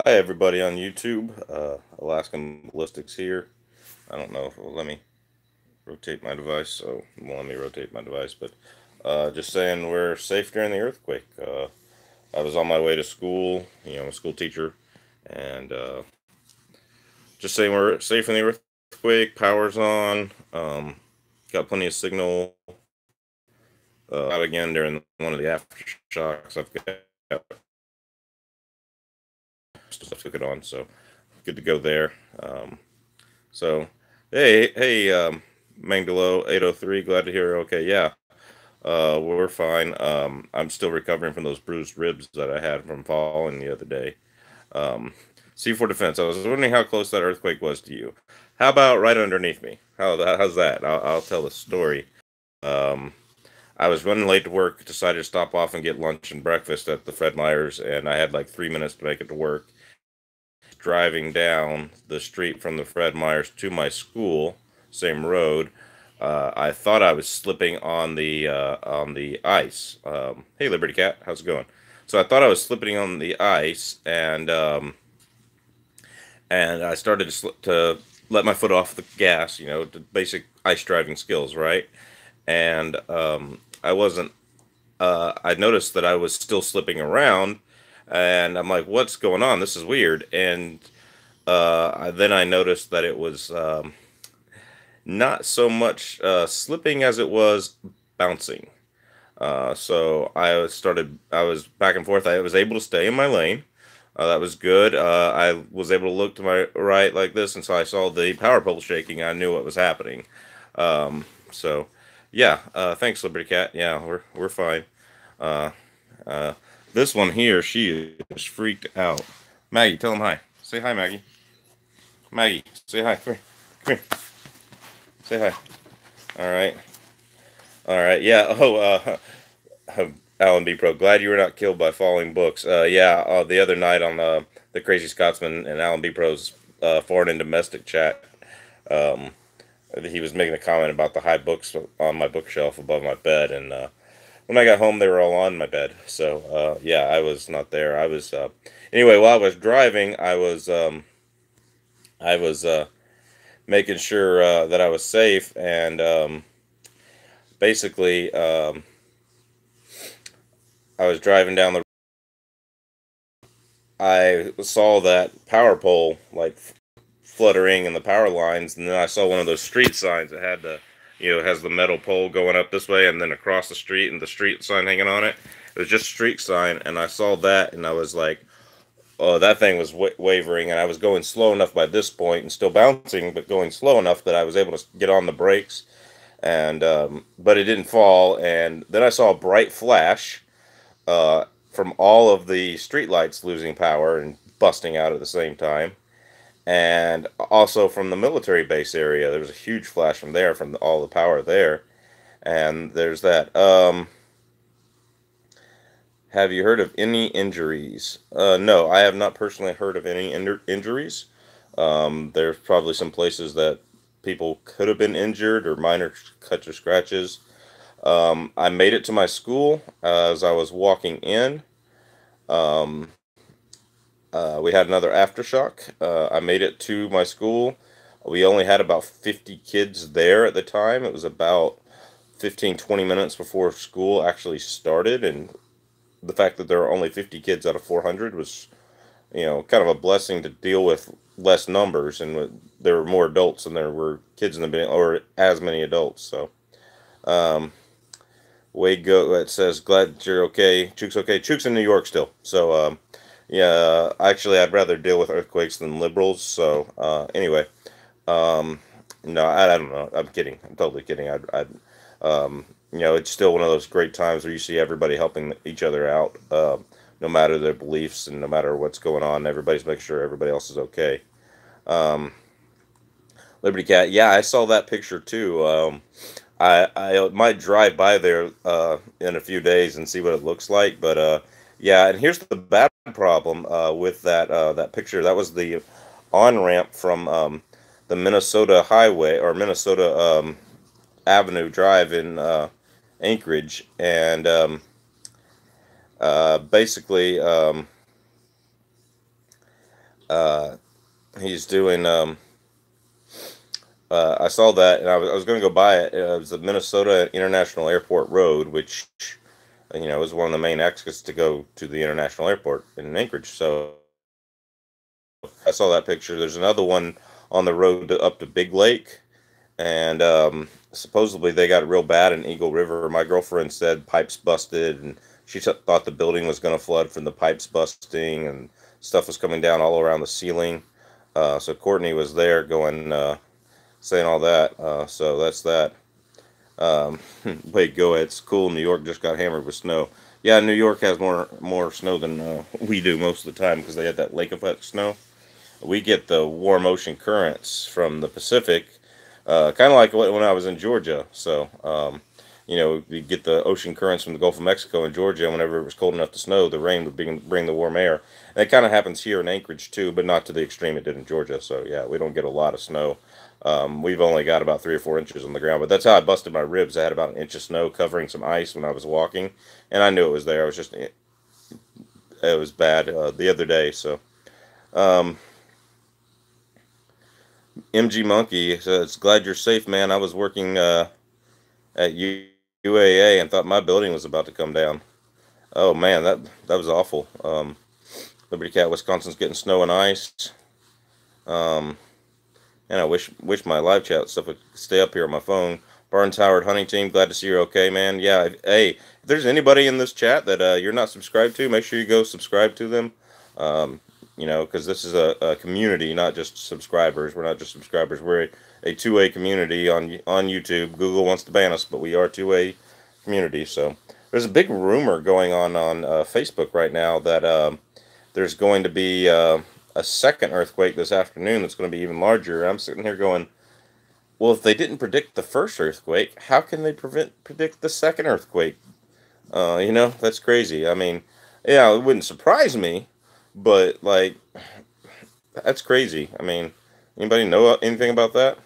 Hi everybody on YouTube. Alaskan Ballistics here. I don't know if it will let me rotate my device, so it won't let me rotate my device, but just saying we're safe during the earthquake. I was on my way to school, I'm a school teacher, and just saying we're safe in the earthquake. Power's on. Got plenty of signal. Out again during one of the aftershocks. I've got stuff took it on, so good to go there. So, hey, Mangalo 803, glad to hear. Okay, yeah, we're fine. I'm still recovering from those bruised ribs that I had from falling the other day. Um, C4 Defense, I was wondering how close that earthquake was to you. How about right underneath me? How's that? I'll tell the story. Um, I was running late to work, decided to stop off and get lunch and breakfast at the Fred Meyer's, and I had like 3 minutes to make it to work. Driving down the street from the Fred Meyer's to my school, same road, I thought I was slipping on the ice. Hey, Liberty Cat, how's it going? So I thought I was slipping on the ice, and I started to let my foot off the gas. The basic ice driving skills, right? And I wasn't. I noticed that I was still slipping around, and I'm like, "What's going on? This is weird." And then I noticed that it was not so much slipping as it was bouncing. So I was back and forth. I was able to stay in my lane. That was good. I was able to look to my right like this, and so I saw the power pole shaking. I knew what was happening. So, yeah. Thanks, Liberty Cat. Yeah, we're fine. Uh, uh, this one here, she is freaked out. Maggie, tell him hi. Say hi, Maggie. Maggie, say hi. Come here. Come here. Say hi. All right. All right. Yeah. Alan B. Pro. Glad you were not killed by falling books. Yeah. The other night on the Crazy Scotsman and Alan B. Pro's foreign and domestic chat, um, he was making a comment about the high books on my bookshelf above my bed, and when I got home, they were all on my bed. So yeah, I was not there. I was anyway. While I was driving, I was making sure that I was safe, and basically, I was driving down the. I saw that power pole like fluttering in the power lines, and then I saw one of those street signs that had has the metal pole going up this way, and then across the street, and the street sign hanging on it. It was just street sign, and I saw that, and I was like, "Oh, that thing was wavering," and I was going slow enough by this point, and still bouncing, but going slow enough that I was able to get on the brakes, and but it didn't fall. And then I saw a bright flash from all of the streetlights losing power and busting out at the same time, and also from the military base area. There was a huge flash from there, from all the power there, and there's that. Have you heard of any injuries? No, I have not personally heard of any injuries. There's probably some places that people could have been injured or minor cuts or scratches. I made it to my school as I was walking in. Um, we had another aftershock. I made it to my school. We only had about 50 kids there at the time. It was about 15, 20 minutes before school actually started. And the fact that there were only 50 kids out of 400 was, kind of a blessing to deal with less numbers. And there were more adults than there were kids in the beginning, or as many adults. So, um, way go. It says, glad you're okay. Chook's okay. Chook's in New York still. So, yeah, actually, I'd rather deal with earthquakes than liberals. So, anyway, um, no, I don't know. I'm kidding. I'm totally kidding. It's still one of those great times where you see everybody helping each other out, no matter their beliefs and no matter what's going on. Everybody's making sure everybody else is okay. Um, Liberty Cat, yeah, I saw that picture too. I might drive by there in a few days and see what it looks like. But yeah, and here's the bad problem with that picture. That was the on ramp from the Minnesota Highway or Minnesota Avenue Drive in Anchorage, and basically. Uh, he's doing. I saw that, and I was going to go buy it. It was the Minnesota International Airport Road, which is one of the main exits to go to the international airport in Anchorage. So I saw that picture. There's another one on the road up to Big Lake, and supposedly they got it real bad in Eagle River. My girlfriend said pipes busted, and she thought the building was going to flood from the pipes busting, and stuff was coming down all around the ceiling. So Courtney was there going, saying all that. So that's that. Wait, go ahead. It's cool. New York just got hammered with snow. Yeah, New York has more snow than we do most of the time because they had that lake effect snow. We get the warm ocean currents from the Pacific, kind of like when I was in Georgia. So, you get the ocean currents from the Gulf of Mexico and Georgia. Whenever it was cold enough to snow, the rain would bring the warm air. And it kind of happens here in Anchorage too, but not to the extreme it did in Georgia. So yeah, we don't get a lot of snow. We've only got about 3 or 4 inches on the ground, but that's how I busted my ribs. I had about an inch of snow covering some ice when I was walking, and I knew it was there. It was bad the other day. So. Um, MG Monkey says, "Glad you're safe, man. I was working at UAA and thought my building was about to come down. Oh man, that was awful. Liberty Cat, Wisconsin's getting snow and ice. Um, and I wish my live chat stuff would stay up here on my phone. Barnes Howard Hunting Team, glad to see you're okay, man. Yeah, hey, if there's anybody in this chat that you're not subscribed to, make sure you go subscribe to them. Because this is a community, not just subscribers. We're not just subscribers. We're a two-way community on YouTube. Google wants to ban us, but we are a two-way community. So there's a big rumor going on Facebook right now that there's going to be a second earthquake this afternoon that's going to be even larger. I'm sitting here going, well, if they didn't predict the first earthquake, how can they predict the second earthquake? That's crazy. I mean, yeah, it wouldn't surprise me, but like, that's crazy. I mean, anybody know anything about that?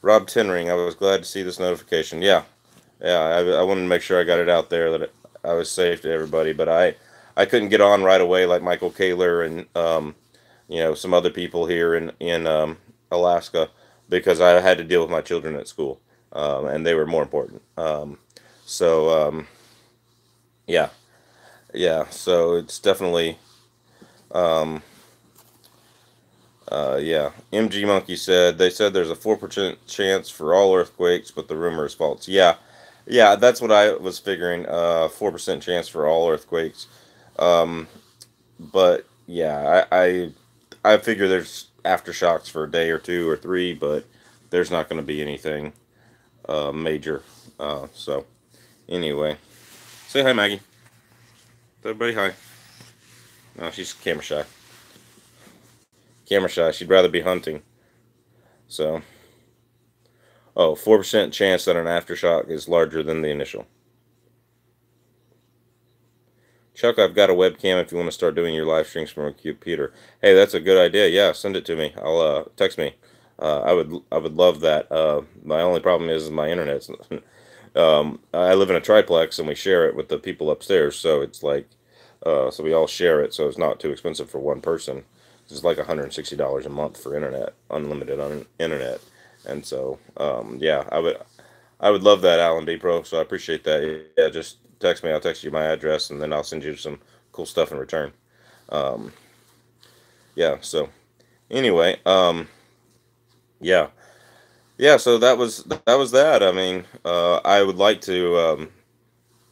Rob Tenring, I was glad to see this notification. Yeah, yeah, I wanted to make sure I got it out there that I was safe to everybody, but I couldn't get on right away like Michael Kaler and some other people here in Alaska because I had to deal with my children at school, and they were more important. So yeah, yeah. So it's definitely um, yeah. MG Monkey said they said there's a 4% chance for all earthquakes, but the rumor is false. Yeah, yeah. That's what I was figuring. 4% chance for all earthquakes. Um, but yeah, I figure there's aftershocks for a day or two or three, but there's not going to be anything major. So anyway, say hi, Maggie. Tell everybody hi. No, she's camera shy. Camera shy. She'd rather be hunting. So, 4% chance that an aftershock is larger than the initial. Chuck, I've got a webcam if you want to start doing your live streams from a computer. Hey, that's a good idea. Yeah, send it to me. I'll text me. I would love that. My only problem is my internet. I live in a triplex and we share it with the people upstairs, so it's like so we all share it, so it's not too expensive for one person. It's like $160 a month for internet, unlimited on internet, and so yeah, I would love that, Alan B Pro. So I appreciate that. Yeah, just text me. I'll text you my address, and then I'll send you some cool stuff in return. Um, yeah. So anyway, yeah, yeah. So that was that. I mean, I would like to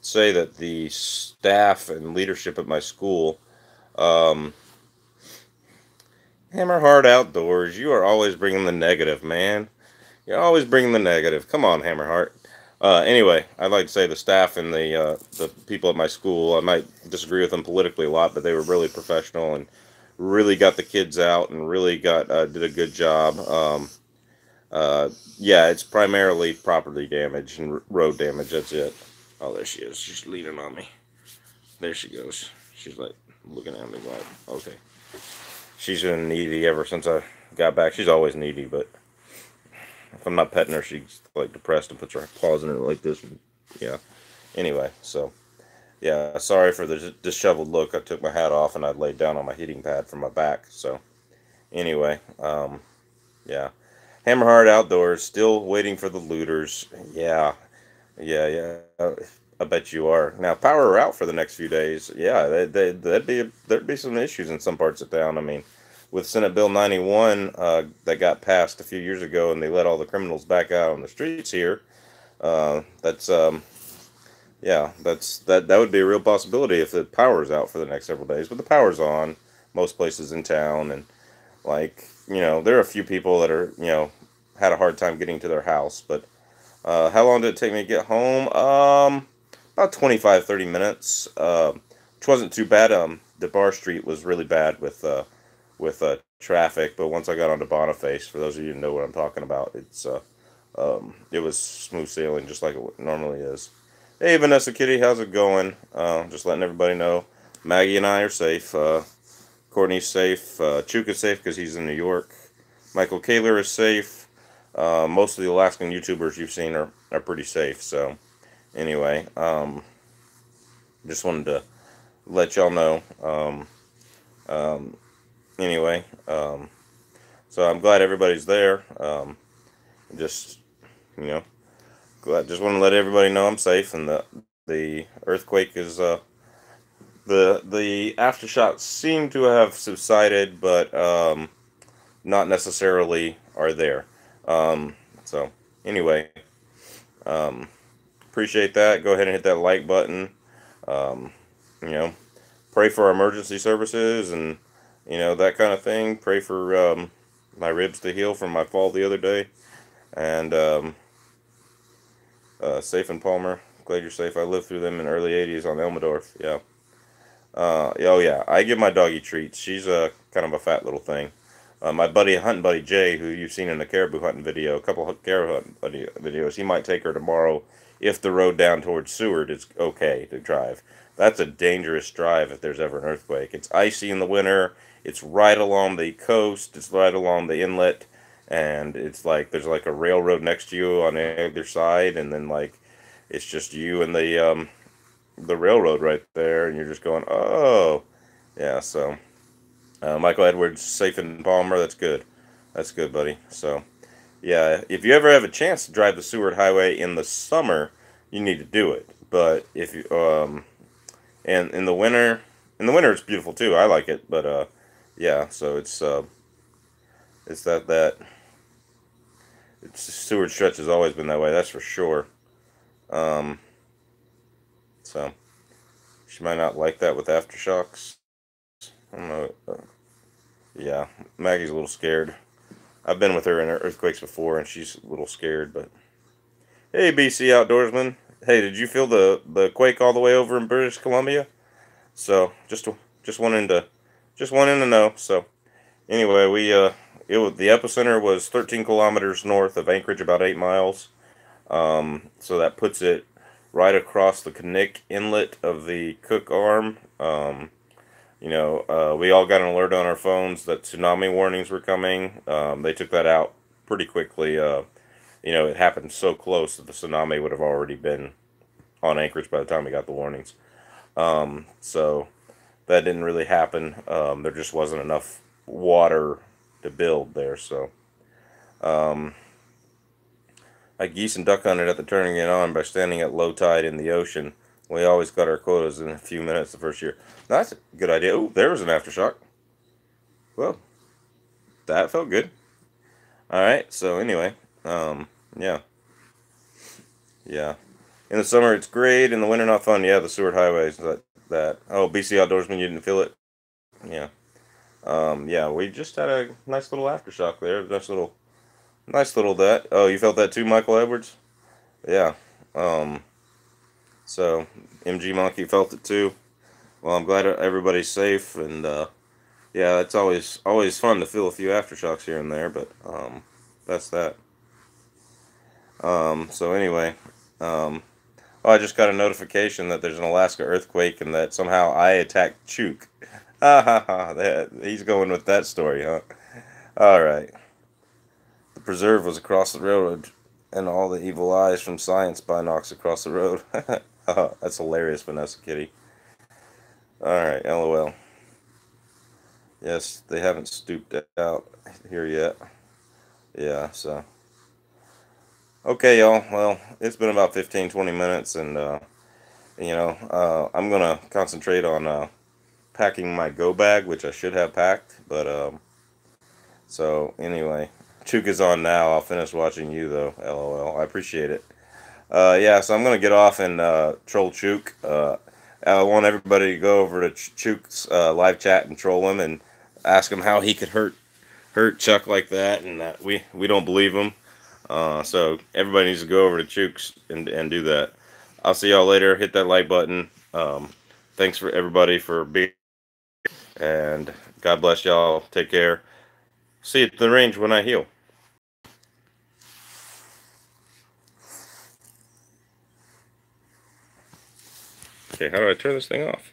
say that the staff and leadership at my school, um, Hammer Hard Outdoors, you are always bringing the negative, man. You're always bringing the negative. Come on, Hammerheart. Anyway, I'd like to say the staff and the people at my school, I might disagree with them politically a lot, but they were really professional and really got the kids out and really did a good job. Yeah, it's primarily property damage and road damage. That's it. Oh, there she is. She's leaning on me. There she goes. She's like looking at me like, okay. She's been needy ever since I got back. She's always needy, but if I'm not petting her, she's like depressed and puts her paws in her like this. And, yeah. Anyway, so yeah, sorry for the disheveled look. I took my hat off and I laid down on my heating pad for my back. So Anyway, yeah. Hammerhard Outdoors still waiting for the looters. Yeah, yeah. I bet you are. Now, power out for the next few days. Yeah, there'd be some issues in some parts of town. I mean, with Senate Bill 91 that got passed a few years ago, and they let all the criminals back out on the streets here. That's yeah, that would be a real possibility if the power's out for the next several days. But the power's on most places in town, and like there are a few people that are had a hard time getting to their house. But how long did it take me to get home? About 25-30 minutes, which wasn't too bad. The Bar Street was really bad with traffic, but once I got onto Boniface, for those of you who know what I'm talking about, it was smooth sailing just like it normally is. Hey Vanessa Kitty, how's it going? Just letting everybody know. Maggie and I are safe. Courtney's safe. Chuka's safe because he's in New York. Michael Kaler is safe. Most of the Alaskan YouTubers you've seen are pretty safe. So anyway, just wanted to let y'all know. Anyway, so I'm glad everybody's there. Just you know, just want to let everybody know I'm safe, and the earthquake is the aftershocks seem to have subsided, but not necessarily are there. So anyway, um, appreciate that. Go ahead and hit that like button. Um, you know, pray for our emergency services and that kind of thing. Pray for my ribs to heal from my fall the other day, and safe in Palmer. Glad you're safe. I lived through them in early '80s on Elmendorf. Yeah. Oh yeah. I give my doggy treats. She's a kind of a fat little thing. My hunting buddy Jay, who you've seen in the caribou hunting video, a couple of caribou hunting videos, he might take her tomorrow if the road down towards Seward is okay to drive. That's a dangerous drive if there's ever an earthquake. It's icy in the winter. It's right along the coast. It's right along the inlet, and it's like there's like a railroad next to you on either side, and then like it's just you and the railroad right there, and you're just going, oh, yeah. So Michael Edwards safe in Palmer. That's good. That's good, buddy. So yeah, if you ever have a chance to drive the Seward Highway in the summer, you need to do it. But if you and in the winter it's beautiful too. I like it, but yeah. So it's that Seward stretch has always been that way. That's for sure. Um, so she might not like that with aftershocks. I don't know. Yeah, Maggie's a little scared. I've been with her in earthquakes before, and she's a little scared. But hey, BC outdoorsman. Hey, did you feel the quake all the way over in British Columbia? So just wanting to know. So anyway, the epicenter was 13 kilometers north of Anchorage, about 8 miles. So that puts it right across the Knik Inlet of the Cook Arm. We all got an alert on our phones that tsunami warnings were coming. They took that out pretty quickly. It happened so close that the tsunami would have already been on Anchorage by the time we got the warnings. So that didn't really happen. There just wasn't enough water to build there. So I geese and duck hunted at the turning it on by standing at low tide in the ocean. We always got our quotas in a few minutes the first year. That's a good idea. Oh, there was an aftershock. Well, that felt good. All right. So anyway, yeah, yeah. In the summer it's great. In the winter not fun. Yeah, the Seward Highways. That. Oh, BC outdoorsman, you didn't feel it. Yeah. Yeah. We just had a nice little aftershock there. Nice little that. Oh, you felt that too, Michael Edwards? Yeah. Um. So MG Monkey felt it too. Well, I'm glad everybody's safe, and yeah, it's always fun to feel a few aftershocks here and there, but that's that. So anyway, oh, I just got a notification that there's an Alaska earthquake and that somehow I attacked Chook. Ha ha ha! He's going with that story, huh? All right. The preserve was across the railroad, and all the evil eyes from science binocs across the road. That's hilarious, Vanessa Kitty. All right, LOL. Yes, they haven't stooped out here yet. Yeah, so. Okay, y'all. Well, it's been about 15, 20 minutes, and, I'm going to concentrate on packing my go bag, which I should have packed. But, so anyway, Chook is on now. I'll finish watching you, though. LOL. I appreciate it. Yeah, so I'm going to get off and troll Chook. I want everybody to go over to Chook's live chat and troll him and ask him how he could hurt Chuck like that, and that we don't believe him. So everybody needs to go over to Chooks and do that. I'll see y'all later. Hit that like button. Thanks for everybody for being, and God bless y'all. Take care. See you at the range when I heal. Okay, how do I turn this thing off?